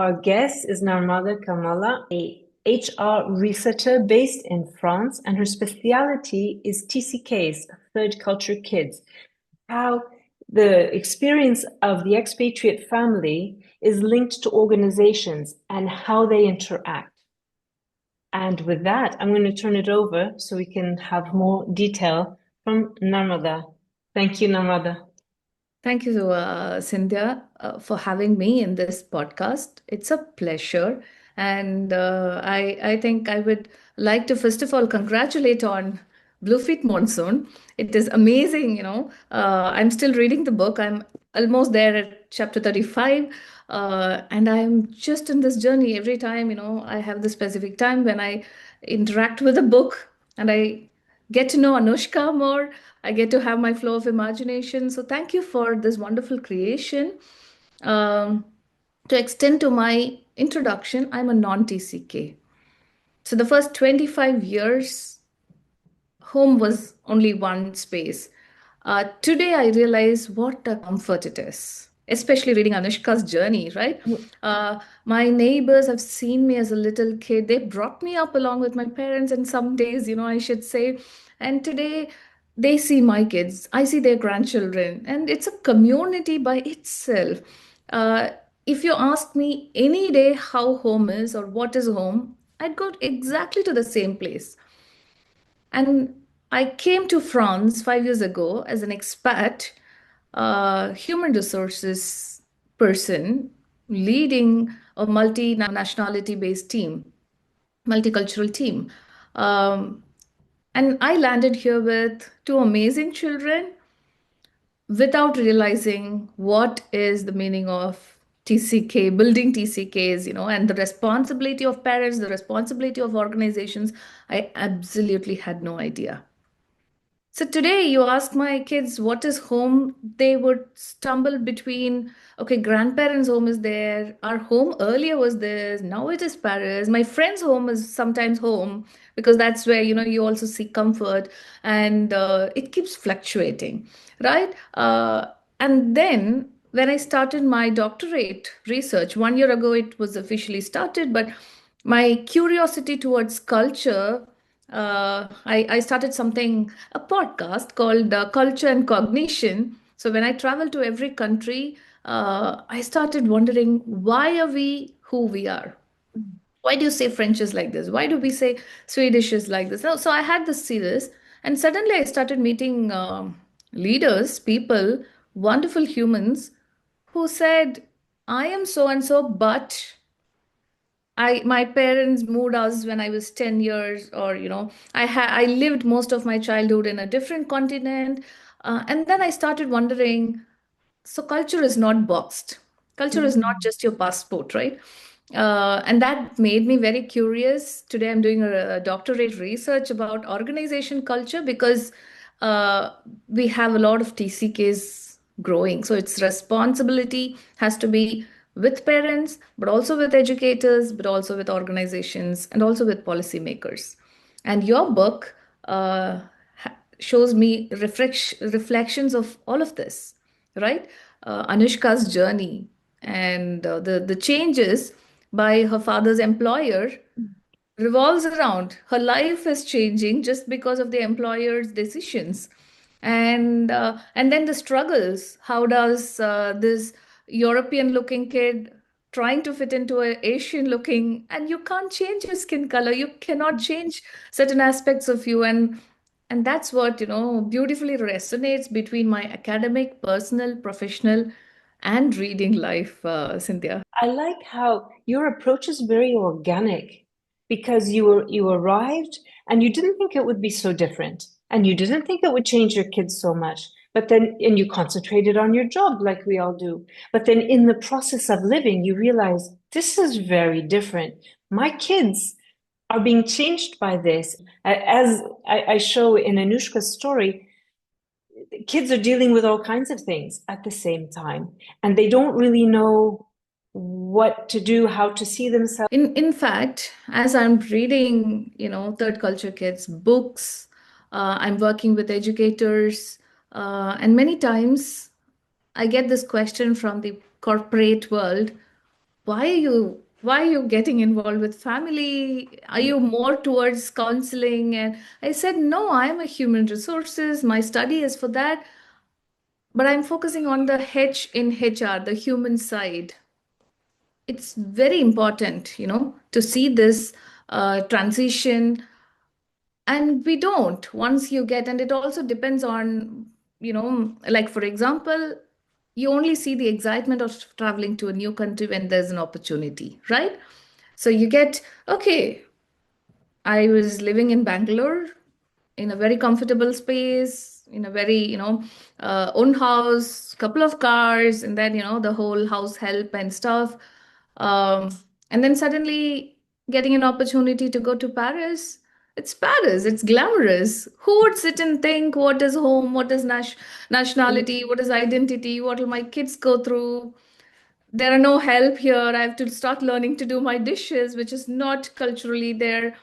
Our guest is Narmadha Kamala, a HR researcher based in France, and her specialty is TCKs, third culture kids. How the experience of the expatriate family is linked to organizations and how they interact. And with that, I'm going to turn it over so we can have more detail from Narmadha. Thank you, Narmadha. Thank you, Cynthia, for having me in this podcast. It's a pleasure. And I think I would like to, first of all, congratulate on Bluefeet Monsoon. It is amazing, I'm still reading the book. I'm almost there at chapter 35. And I'm just in this journey every time, I have the specific time when I interact with a book and I get to know Anushka more. I get to have my flow of imagination. So thank you for this wonderful creation. Um, to extend to my introduction, I'm a non-TCK. So the first 25 years, home was only one space. Today, I realize what a comfort it is, especially reading Anushka's journey, right? My neighbors have seen me as a little kid. They brought me up along with my parents, and some days, I should say. And today, they see my kids, I see their grandchildren, and it's a community by itself. Uh, if you ask me any day how home is or what is home, I'd go exactly to the same place. And I came to France 5 years ago as an expat, human resources person leading a multi-nationality based team, multicultural team. Um, and I landed here with two amazing children without realizing what is the meaning of TCK, building TCKs, and the responsibility of parents, the responsibility of organizations. I absolutely had no idea. So today you ask my kids what is home, they would stumble between, okay, grandparents' home is there, our home earlier was this, now it is Paris. My friend's home is sometimes home because that's where you also seek comfort, and it keeps fluctuating, right? And then when I started my doctorate research 1 year ago, it was officially started, but my curiosity towards culture, I started a podcast called Culture and Cognition. So when I travel to every country, I started wondering, why are we who we are? Why do you say French is like this? Why do we say Swedish is like this? So I had this series, and suddenly I started meeting leaders, people, wonderful humans who said, I am so and so, but my parents moved us when I was 10 years, or I lived most of my childhood in a different continent. And then I started wondering, so culture is not boxed. Culture is not Mm. just your passport, right? And that made me very curious. Today I'm doing a doctorate research about organization culture because uh, we have a lot of TCKs growing. So its responsibility has to be with parents, but also with educators, but also with organizations, and also with policymakers. And your book shows me reflections of all of this, right? Anushka's journey and the changes by her father's employer revolves around her life is changing just because of the employer's decisions, and then the struggles. How does this European looking kid trying to fit into a Asian looking, and you can't change your skin color, you cannot change certain aspects of you, and that's what beautifully resonates between my academic, personal, professional, and reading life, Cynthia. I like how your approach is very organic because you arrived and you didn't think it would be so different and you didn't think it would change your kids so much. But then and you concentrated on your job like we all do. But then in the process of living, you realize this is very different. My kids are being changed by this. As I show in Anushka's story, kids are dealing with all kinds of things at the same time, and they don't really know what to do, how to see themselves. In fact, as I'm reading, third culture kids books, I'm working with educators, and many times I get this question from the corporate world: why are you getting involved with family? Are you more towards counseling? And I said, no, I'm a human resources. My study is for that, but I'm focusing on the H in HR, the human side. It's very important, to see this transition. And we don't, once you get, and it also depends on, like for example, you only see the excitement of traveling to a new country when there's an opportunity, right? So you get, okay, I was living in Bangalore in a very comfortable space, in a very, own house, couple of cars, and then, the whole house help and stuff. Um, and then suddenly getting an opportunity to go to Paris. It's Paris, it's glamorous. Who would sit and think, what is home, what is nationality, what is identity, what will my kids go through? There are no help here. I have to start learning to do my dishes, which is not culturally there.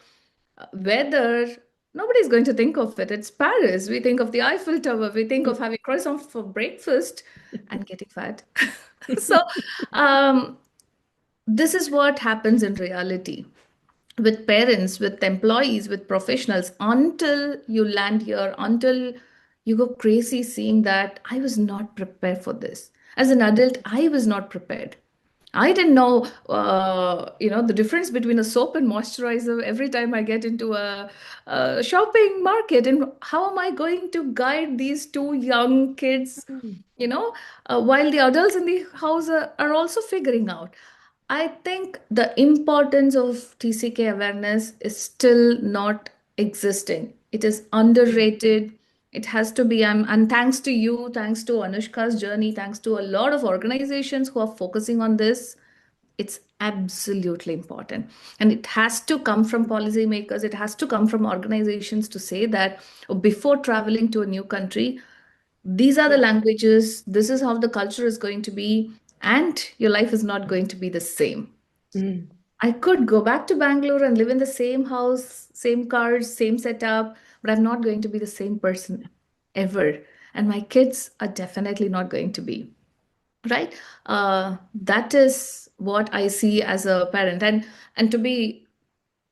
Weather, nobody's going to think of it. It's Paris. We think of the Eiffel Tower. We think of having croissant for breakfast and getting fat. So, um, this is what happens in reality with parents, with employees, with professionals until you land here, until you go crazy seeing that I was not prepared for this. As an adult, I was not prepared. I didn't know, the difference between a soap and moisturizer every time I get into a shopping market. And how am I going to guide these two young kids, while the adults in the house are also figuring out? I think the importance of TCK awareness is still not existing. It is underrated. It has to be, and thanks to you, thanks to Anushka's journey, thanks to a lot of organizations who are focusing on this, it's absolutely important. And it has to come from policymakers, it has to come from organizations to say that before traveling to a new country, these are the Yeah. languages, this is how the culture is going to be, and your life is not going to be the same. Mm. I could go back to Bangalore and live in the same house, same cars, same setup, but I'm not going to be the same person ever. And my kids are definitely not going to be. Right? That is what I see as a parent. And to be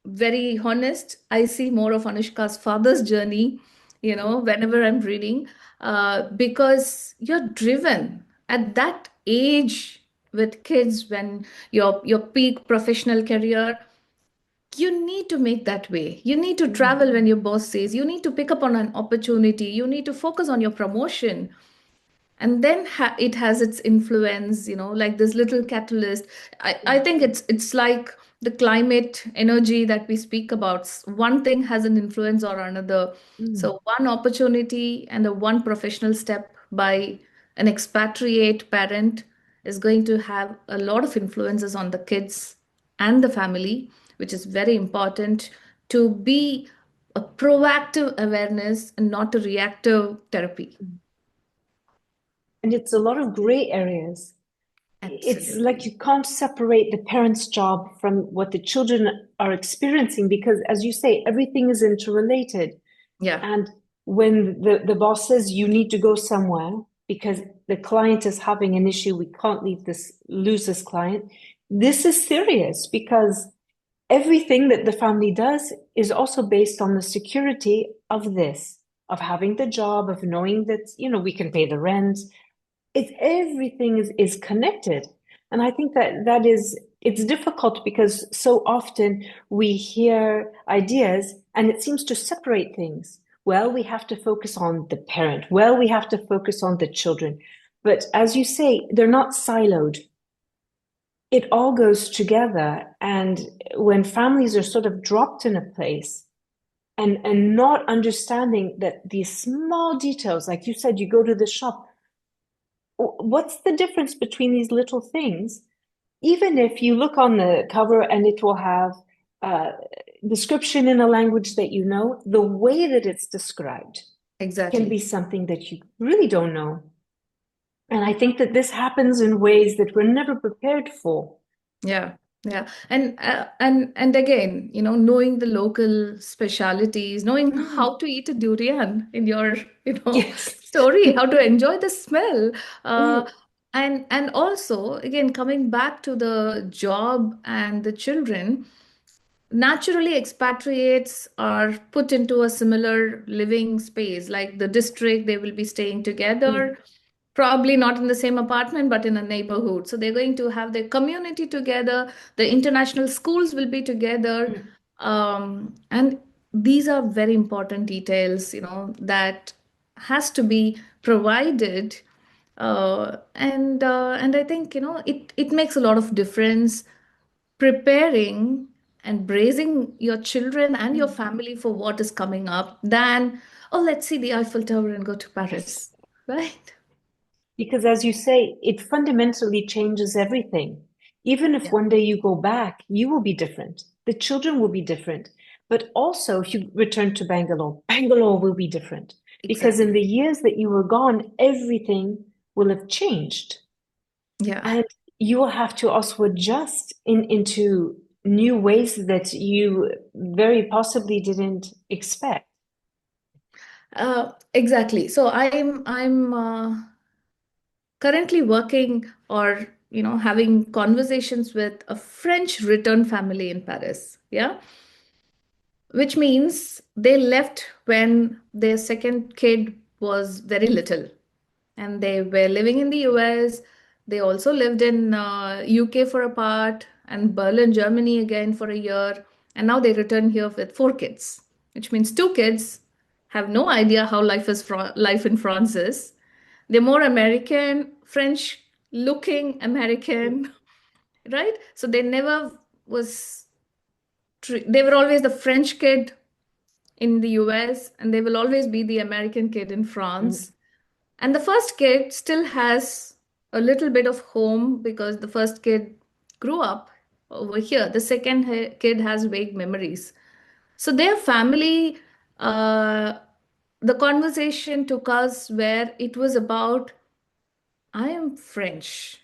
very honest, I see more of Anushka's father's journey, whenever I'm reading, because you're driven at that age with kids when your peak professional career. You need to make that way. You need to Mm. travel when your boss says. You need to pick up on an opportunity. You need to focus on your promotion, and then it has its influence, like this little catalyst. I think it's like the climate energy that we speak about. One thing has an influence or another. Mm. So one opportunity and a one professional step by an expatriate parent is going to have a lot of influences on the kids and the family, which is very important to be a proactive awareness and not a reactive therapy. And it's a lot of gray areas. It's like Absolutely. you can't separate the parent's job from what the children are experiencing because, as you say, everything is interrelated. Yeah, And when the boss says you need to go somewhere because the client is having an issue, we can't lose this client. This is serious because everything that the family does is also based on the security of this, of having the job, of knowing that, we can pay the rent. It's everything is connected. And I think it's difficult because so often we hear ideas and it seems to separate things. Well, we have to focus on the parent. Well, we have to focus on the children. But as you say, they're not siloed. It all goes together. And when families are sort of dropped in a place and not understanding that these small details, like you said, you go to the shop, what's the difference between these little things? Even if you look on the cover and it will have a description in a language that you know, the way that it's described can be exactly. something that you really don't know. And I think that this happens in ways that we're never prepared for. Yeah, yeah. And again, knowing the local specialities, knowing Mm, how to eat a durian in your, yes. story, how to enjoy the smell. Uh, Mm, And also, again, coming back to the job and the children, naturally expatriates are put into a similar living space, like the district, they will be staying Mm, together, probably not in the same apartment, but in a neighborhood. So they're going to have their community together, the international schools will be together. mm, And these are very important details, that has to be provided. And I think, it makes a lot of difference preparing and bracing your children and your mm. family for what is coming up than, oh, let's see the Eiffel Tower and go to Yes. Paris, right? Because as you say, it fundamentally changes everything. Even if Yeah, one day you go back, you will be different. The children will be different. But also, if you return to Bangalore, Bangalore will be different. Because in exactly. the years that you were gone, everything will have changed. Yeah. And you will have to also adjust into new ways that you very possibly didn't expect. Exactly. So I'm currently working, or having conversations with a French return family in Paris. Yeah, which means they left when their second kid was very little, and they were living in the US. They also lived in UK for a part, and Berlin, Germany again for a year. And now they return here with four kids, which means two kids have no idea how life in France is. They're more American, French looking American, right? So they never was, they were always the French kid in the US, and they will always be the American kid in Mm, France. And the first kid still has a little bit of home because the first kid grew up over here. The second kid has vague memories. So their family, uh, the conversation took us where it was about, I am French.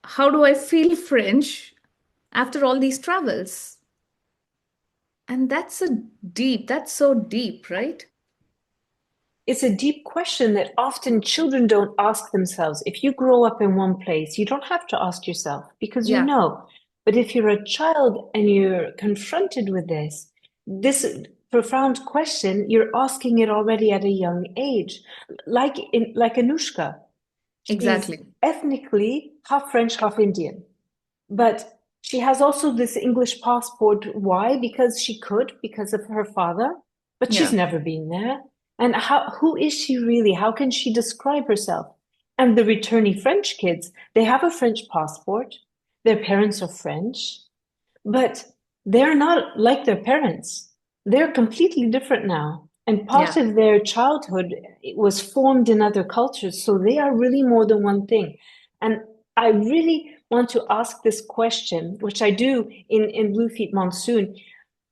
How do I feel French after all these travels? And that's so deep, right? It's a deep question that often children don't ask themselves. If you grow up in one place, you don't have to ask yourself because you Yeah, know. But if you're a child and you're confronted with this profound question, you're asking it already at a young age. Like Anushka, she's exactly. ethnically half French, half Indian. But she has also this English passport. Why? Because she could, because of her father, but she's Yeah, never been there. And who is she really? How can she describe herself? And the returning French kids, they have a French passport. Their parents are French, but they're not like their parents. They're completely different now. And part yeah. of their childhood was formed in other cultures. So they are really more than one thing. And I really want to ask this question, which I do in Blue Feet Monsoon.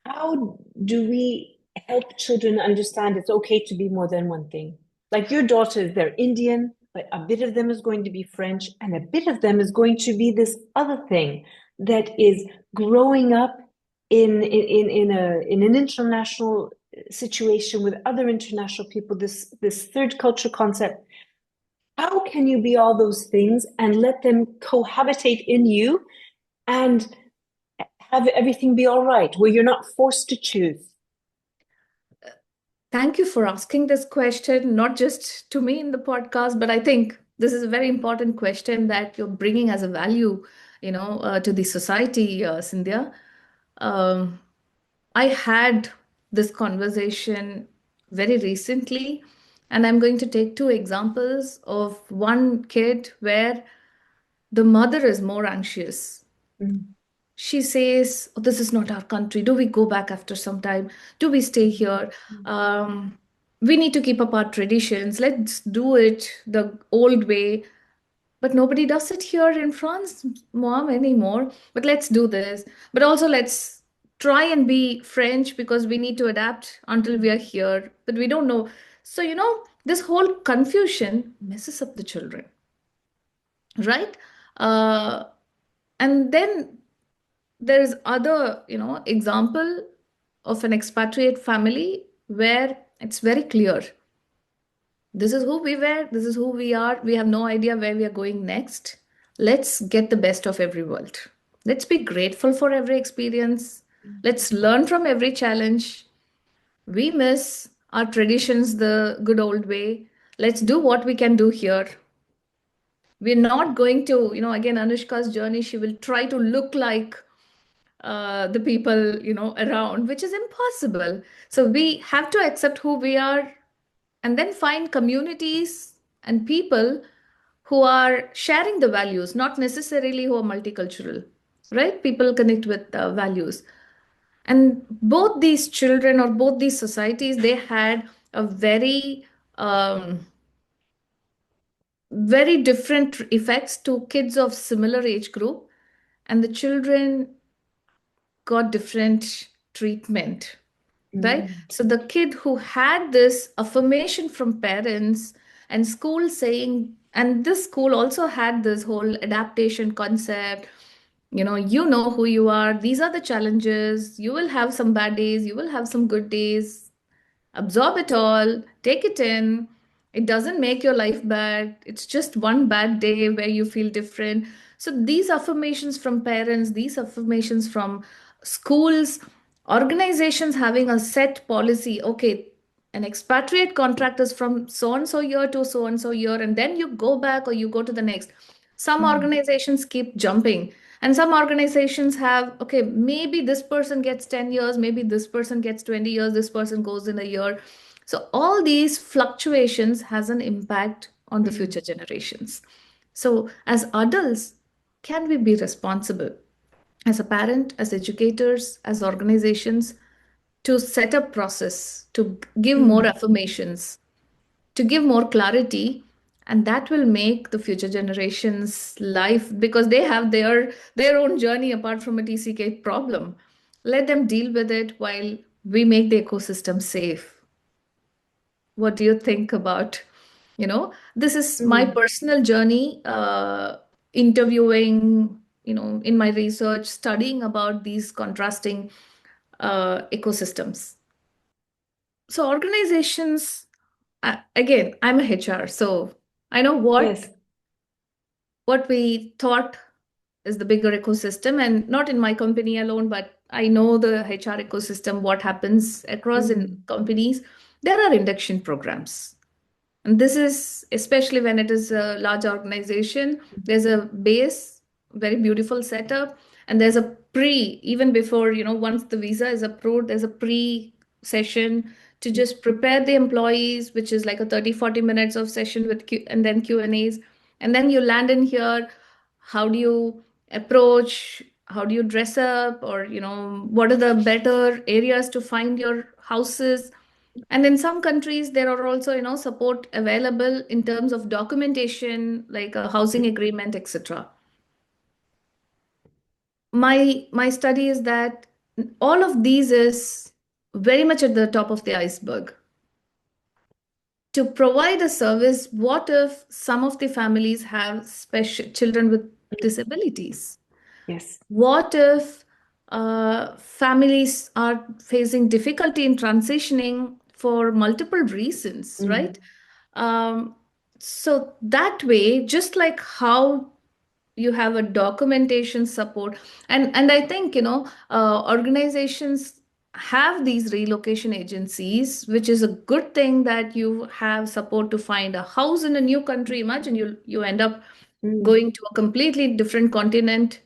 How do we help children understand it's okay to be more than one thing? Like your daughters, they're Indian, but a bit of them is going to be French, and a bit of them is going to be this other thing that is growing up in an international situation with other international people, this third culture concept. How can you be all those things and let them cohabitate in you and have everything be all right, where you're not forced to choose? Thank you for asking this question, not just to me in the podcast, but I think this is a very important question that you're bringing as a value, to the society, Cynthia. Um, I had this conversation very recently, and I'm going to take two examples of one kid where the mother is more anxious. Mm, She says, oh, this is not our country. Do we go back after some time? Do we stay here? mm, Um, we need to keep up our traditions. Let's do it the old way. But nobody does it here in France, mom, anymore. But let's do this. But also, let's try and be French because we need to adapt until we are here. But we don't know. So, this whole confusion messes up the children, right? Uh, and then there's other example of an expatriate family where it's very clear, this is who we were, this is who we are, we have no idea where we are going next. let's get the best of every world. Let's be grateful for every experience. Let's learn from every challenge. We miss our traditions the good old way. Let's do what we can do here. We're not going to, again, Anushka's journey, she will try to look like the people, around, which is impossible. So we have to accept who we are and then find communities and people who are sharing the values, not necessarily who are multicultural, right? People connect with values. And both these children or both these societies, they had a um, very different effects to kids of similar age group, and the children got different treatment, right? Mm. So the kid who had this affirmation from parents and school saying, and this school also had this whole adaptation concept, you know who you are, these are the challenges, you will have some bad days, you will have some good days, absorb it all, take it in. It doesn't make your life bad. It's just one bad day where you feel different. So these affirmations from parents, these affirmations from schools, organizations having a set policy. Okay, an expatriate contract is from so and so year to so and so year, and then you go back or you go to the next. Some Mm. organizations keep jumping, and some organizations have, okay, maybe this person gets 10 years, maybe this person gets 20 years, this person goes in a year. So all these fluctuations has an impact on the Mm. future generations. So as adults, can we be responsible as a parent, as educators, as organizations to set up process, to give more Mm. affirmations, to give more clarity, and that will make the future generations life, because they have their own journey apart from a TCK problem. Let them deal with it while we make the ecosystem safe. What do you think about, this is my Mm. personal journey, interviewing, in my research, studying about these contrasting ecosystems. So organizations, again, I'm a HR, so I know what Yes. what we thought is the bigger ecosystem, and not in my company alone, but I know the HR ecosystem, what happens across in Mm. companies. There are induction programs. And this is especially when it is a large organization, there's a base, very beautiful setup, and there's a even before, once the visa is approved, there's a session to just prepare the employees, which is like a 30-40 minutes of session with and then Q&As. And then you land in here. How do you approach? How do you dress up? Or, what are the better areas to find your houses? And in some countries, there are also, support available in terms of documentation, like a housing agreement, etc. My study is that all of these is very much at the top of the iceberg. To provide a service, what if some of the families have special children with disabilities? Yes. What if families are facing difficulty in transitioning for multiple reasons, Mm. right? Um, so that way, just like how you have a documentation support, and I think, organizations have these relocation agencies, which is a good thing that you have support to find a house in a new country. Imagine you end up Mm. going to a completely different continent.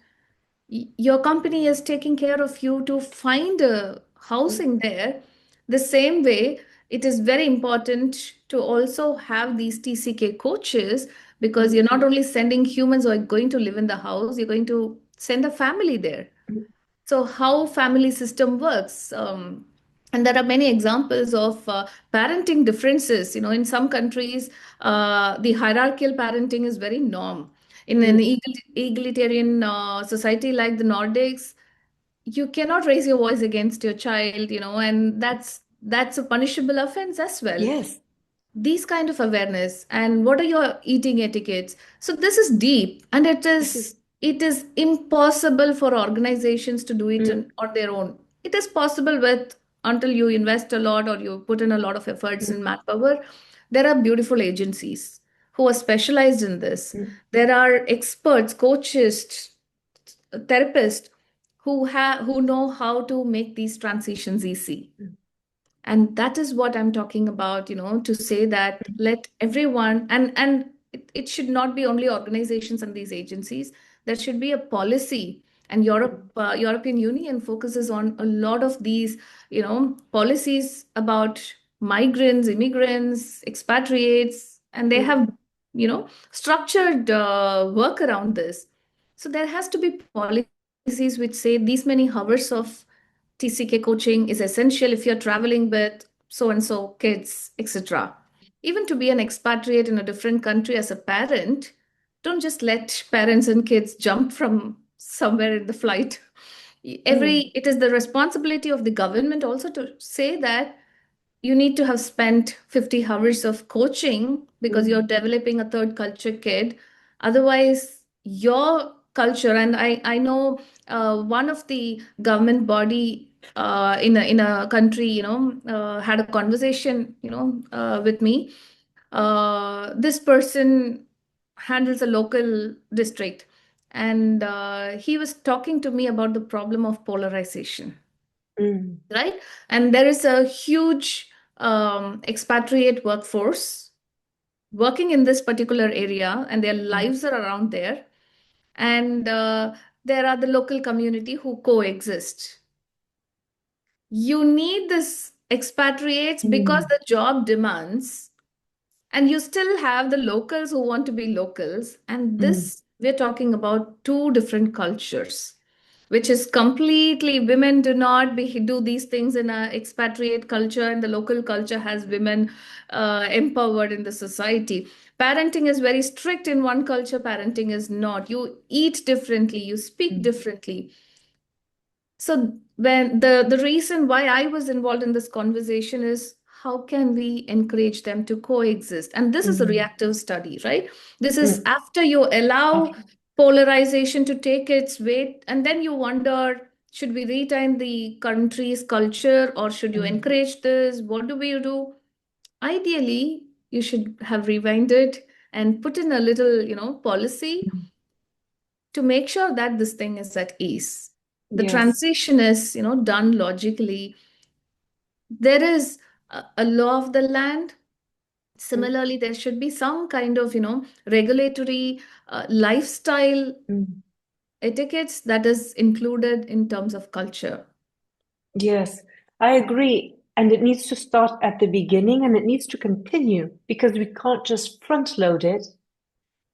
Your company is taking care of you to find a housing there. The same way, it is very important to also have these TCK coaches, because Mm. you're not only sending humans who are going to live in the house, you're going to send a family there. Mm. So how family system works, and there are many examples of parenting differences. In some countries, the hierarchical parenting is very norm. In an Mm. egalitarian society like the Nordics, you cannot raise your voice against your child, and that's a punishable offense as well. Yes. These kind of awareness, and what are your eating etiquettes. So this is deep, and it This is. is it is impossible for organizations to do it Mm. on their own. It is possible with, until you invest a lot or you put in a lot of efforts Mm. in manpower. There are beautiful agencies who are specialized in this. Mm, There are experts, coaches, therapists who know how to make these transitions easy. mm, And that is what I'm talking about, to say that let everyone, and it should not be only organizations and these agencies. There should be a policy. And European Union focuses on a lot of these, policies about migrants, immigrants, expatriates, and they mm, have, structured work around this. So there has to be policies which say these many hours of TCK coaching is essential if you're traveling with so and so kids, etc. Even to be an expatriate in a different country as a parent, don't just let parents and kids jump from somewhere in the flight. mm, It is the responsibility of the government also to say that you need to have spent 50 hours of coaching because you're mm, developing a third culture kid. Otherwise, your culture, and I know one of the government body in a country, had a conversation, with me. This person handles a local district, and he was talking to me about the problem of polarization, mm, right? And there is a huge expatriate workforce working in this particular area, and their mm, lives are around there. And there are the local community who coexist. You need this expatriates because mm, the job demands, and you still have the locals who want to be locals. And mm, this, we're talking about two different cultures, which is completely women do not do these things in a expatriate culture, and the local culture has women empowered in the society. Parenting is very strict in one culture, parenting is not. You eat differently, you speak mm, differently. So when the reason why I was involved in this conversation is how can we encourage them to coexist? And this is a mm, reactive study, right? This is mm. after you allow Okay. polarization to take its weight, and then you wonder, should we retain the country's culture or should you Mm, encourage this? What do we do? Ideally, you should have rewinded and put in a little, policy mm. to make sure that this thing is at ease. The Yes. transition is, done logically. There is a law of the land. Mm, Similarly, there should be some kind of, regulatory lifestyle mm. etiquettes that is included in terms of culture. Yes, I agree. And it needs to start at the beginning and it needs to continue because we can't just front load it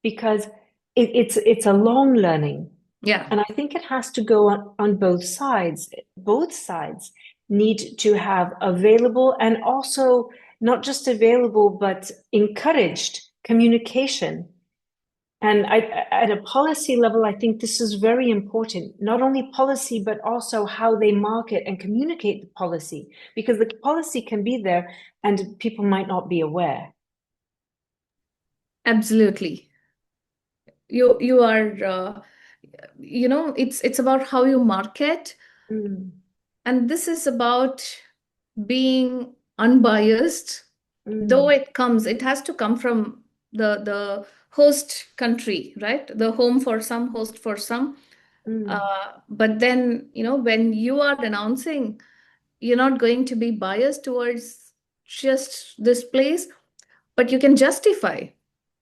because it's a long learning. Yeah, And I think it has to go on both sides. Both sides need to have available and also not just available, but encouraged communication. And at a policy level, I think this is very important. Not only policy, but also how they market and communicate the policy, because the policy can be there and people might not be aware. absolutely. You are, it's about how you market, Mm, and this is about being unbiased. Though mm, it has to come from the host country, right? The home for some, host for some. mm, But then, when you are announcing, you're not going to be biased towards just this place, but you can justify.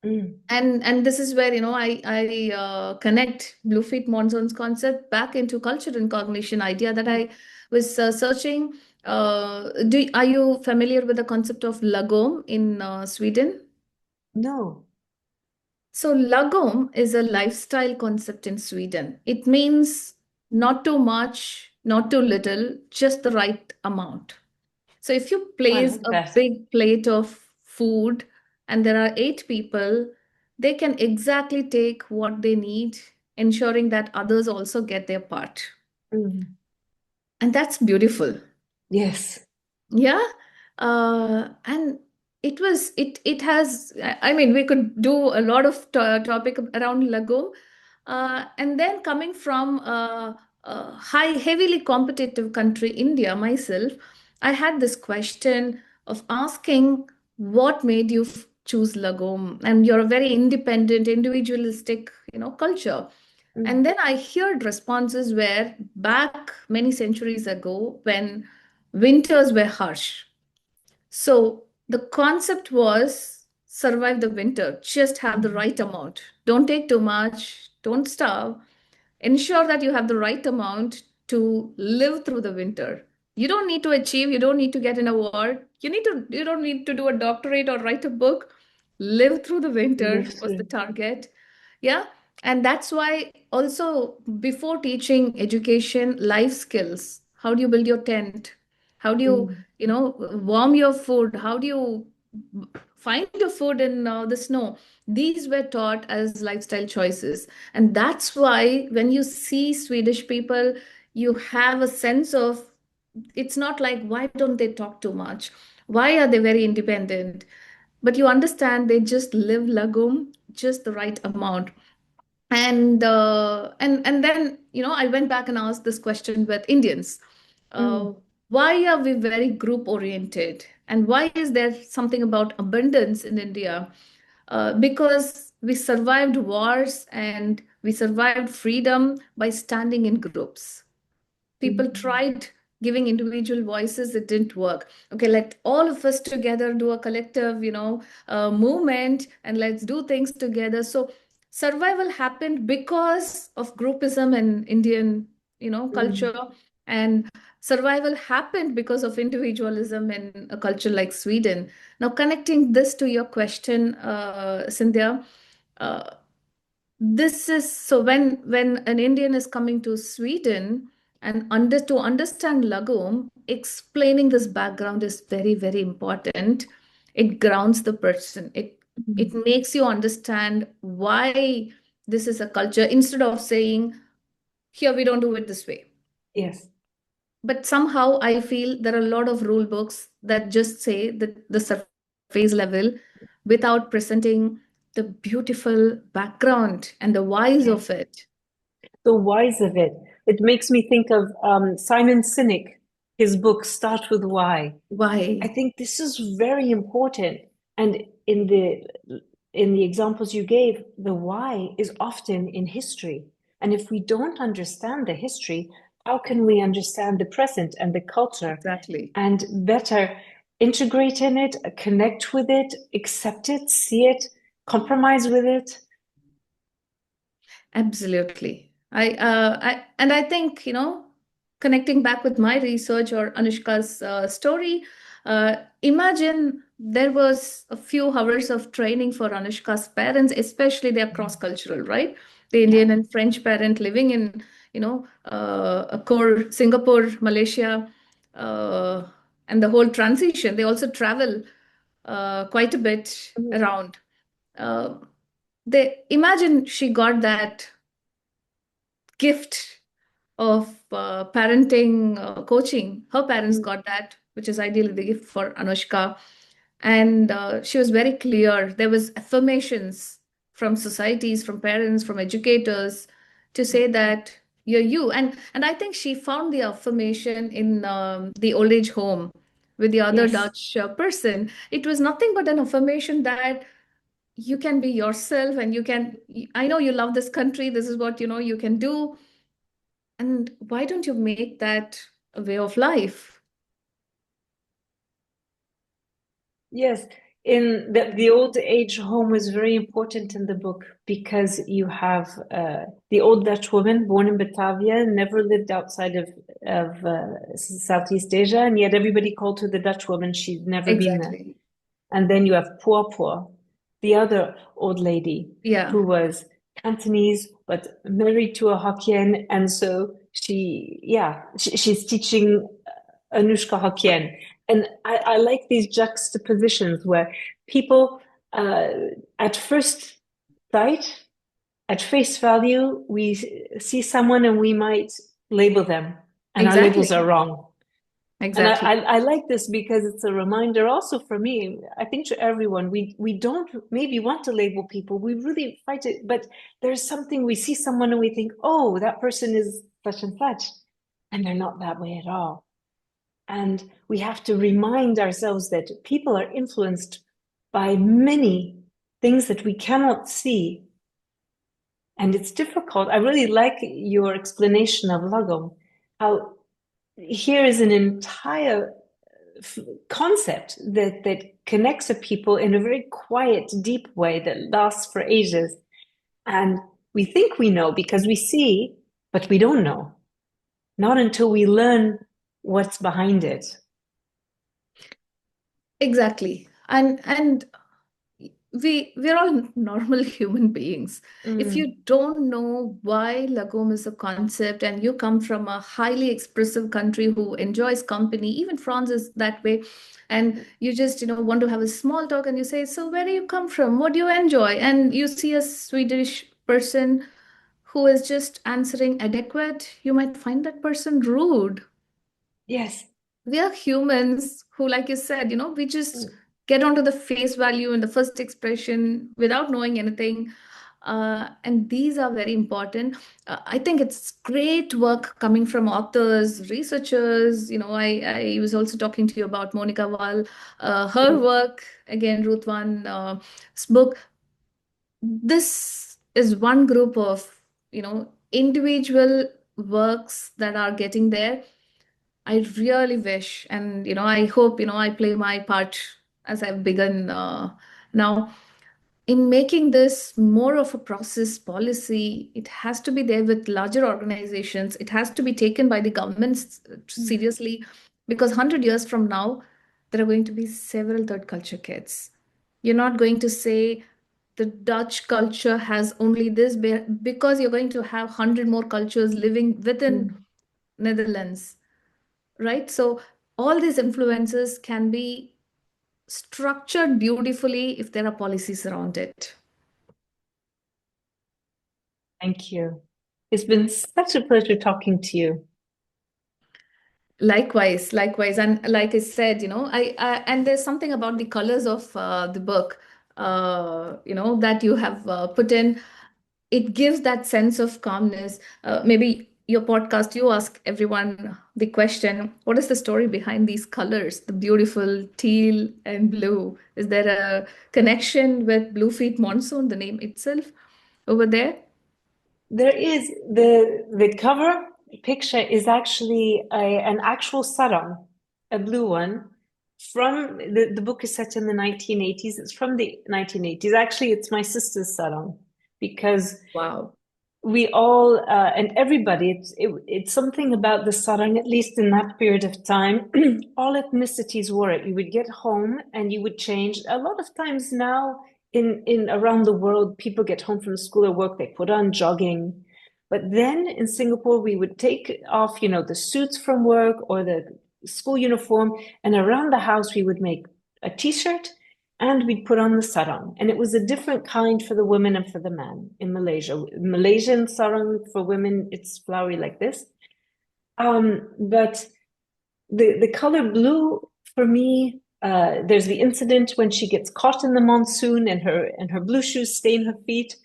mm, And this is where, I connect Bluefeet Monsoon's concept back into culture and cognition idea that mm. I was searching. Are you familiar with the concept of lagom in Sweden? No. So lagom is a lifestyle concept in Sweden. It means not too much, not too little, just the right amount. So if you I place like a that. big plate of food and there are 8 people, they can exactly take what they need, ensuring that others also get their part. Mm, And that's beautiful. yes. Yeah. And it has, I mean, we could do a lot of topic around Lagom. And then coming from a heavily competitive country, India, myself, I had this question of asking what made you choose lagom, and you're a very independent, individualistic, culture. And then I heard responses where back many centuries ago, when winters were harsh, so the concept was survive the winter, just have the right amount. Don't take too much, don't starve. Ensure that you have the right amount to live through the winter. You don't need to achieve, you don't need to get an award. You don't need to do a doctorate or write a book. Live through the Live winter was the through. target. Yeah. And that's why also before teaching education, life skills, how do you build your tent? How do you, Mm, warm your food? How do you find your food in the snow? These were taught as lifestyle choices. And that's why when you see Swedish people, you have a sense of, it's not like, why don't they talk too much? Why are they very independent? But you understand they just live lagom, just the right amount. And then I went back and asked this question with Indians. mm, Uh, why are we very group oriented? And why is there something about abundance in India? Because we survived wars and we survived freedom by standing in groups. People mm. tried giving individual voices, it didn't work. Okay, let all of us together do a collective movement, and let's do things together. So survival happened because of groupism and Indian Mm. culture, and survival happened because of individualism in a culture like Sweden. Now connecting this to your question, Cynthia, uh, this is so when an Indian is coming to Sweden and to understand Lagom, explaining this background is very, very important. It grounds the person. It Mm. makes you understand why this is a culture instead of saying, here we don't do it this way. Yes. But somehow I feel there are a lot of rule books that just say that the surface level without presenting the beautiful background and the whys Yes. of it. The whys of it. It makes me think of Simon Sinek, his book Start with Why. I Why? think this is very important. And in the examples you gave, the why is often in history. And if we don't understand the history, how can we understand the present and the culture Exactly. and better integrate in it, connect with it, accept it, see it, compromise with it? Absolutely. I think, connecting back with my research or Anushka's story, imagine there was a few hours of training for Anushka's parents, especially they're cross-cultural, right? The Yeah. Indian and French parent living in, a core Singapore, Malaysia, uh, and the whole transition. They also travel quite a bit Mm. around. Uh, they imagine she got that gift of parenting coaching. Her parents Mm. got that, which is ideally the gift for Anushka. And she was very clear. There was affirmations from societies, from parents, from educators to say that you're you. And I think she found the affirmation in the old age home with the other Yes. Dutch person. It was nothing but an affirmation that you can be yourself and you can, I know you love this country. This is what, you can do. And why don't you make that a way of life? Yes, in the old age home is very important in the book because you have the old Dutch woman born in Batavia, never lived outside of Southeast Asia, and yet everybody called her the Dutch woman. She'd never been there. Exactly. And then you have Pua, the other old lady Yeah, who was Cantonese but married to a Hokkien, and so she's teaching Anushka Hokkien. And I like these juxtapositions where people, uh, at first sight, at face value, we see someone and we might label them, and our labels are exactly. wrong. And Exactly. I like this because it's a reminder also for me, I think to everyone, we don't maybe want to label people. We really fight it, but there's something we see someone and we think, oh, that person is such and such. And they're not that way at all. And we have to remind ourselves that people are influenced by many things that we cannot see. And it's difficult. I really like your explanation of Lagom, how here is an entire concept that connects a people in a very quiet, deep way that lasts for ages. And we think we know because we see, but we don't know. Not until we learn what's behind it. Exactly. And we're all normal human beings. If you don't know why lagom is a concept and you come from a highly expressive country who enjoys company, even France is that way, and you just want to have a small talk and you say, so where do you come from, what do you enjoy, and you see a Swedish person who is just answering adequate, you might find that person rude. Yes. We are humans who, like you said, we just get onto the face value in the first expression without knowing anything. And these are very important. I think it's great work coming from authors, researchers. I was also talking to you about Monica Wall, her work, again, Ruth Van's book. This is one group of, individual works that are getting there. I really wish, and I hope I play my part as I've begun now in making this more of a process policy. It has to be there with larger organizations. It has to be taken by the governments seriously, because 100 years from now, there are going to be several third culture kids. You're not going to say the Dutch culture has only this, because you're going to have 100 more cultures living within Netherlands, right? So all these influences can be structured beautifully if there are policies around it. Thank you. It's been such a pleasure talking to you. Likewise, likewise. And like I said, and there's something about the colors of the book, that you have put in. It gives that sense of calmness. Maybe your podcast, you ask everyone the question, what is the story behind these colors, the beautiful teal and blue? Is there a connection with Bluefeet Monsoon, the name itself over there? There is the cover picture is actually an actual sarong, a blue one from the book is set in the 1980s. It's from the 1980s. Actually, it's my sister's sarong because Wow. we all and everybody it's something about the sarang, at least in that period of time. All ethnicities wore it. You would get home and you would change. A lot of times now in around the world, people get home from school or work, they put on jogging. But then in Singapore, we would take off, the suits from work or the school uniform, and around the house we would make a t-shirt and we'd put on the sarong. And it was a different kind for the women and for the men in Malaysia. Malaysian sarong for women, it's flowery like this. But the color blue for me, there's the incident when she gets caught in the monsoon and her blue shoes stain her feet.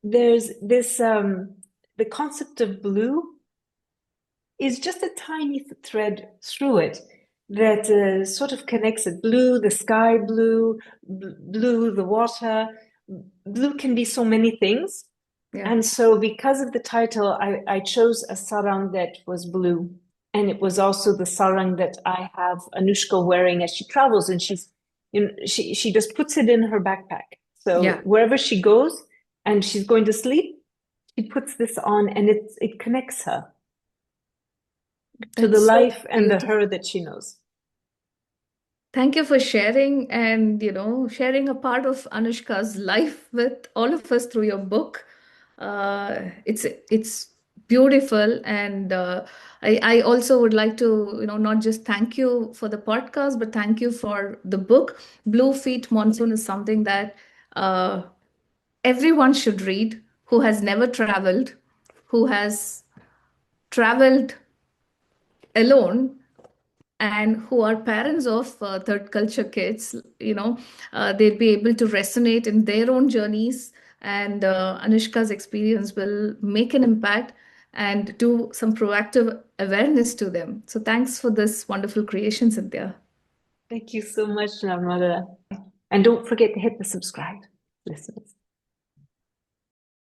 There's this the concept of blue is just a tiny thread through it that sort of connects it. Blue, the sky blue, blue, the water. Blue can be so many things. Yeah. And so because of the title, I chose a sarang that was blue. And it was also the sarang that I have Anushka wearing as she travels. And she just puts it in her backpack. So Yeah. wherever she goes and she's going to sleep, she puts this on and it connects her to the That's so life and the beautiful. her that she knows. Thank you for sharing and, sharing a part of Anushka's life with all of us through your book. It's beautiful, and I also would like to, not just thank you for the podcast, but thank you for the book. Blue Feet Monsoon is something that uh, everyone should read who has never traveled, who has traveled alone, and who are parents of third culture kids. They'll be able to resonate in their own journeys, and Anushka's experience will make an impact and do some proactive awareness to them. So thanks for this wonderful creation, Cynthia. Thank you so much, Narmadha. And don't forget to hit the subscribe, listeners.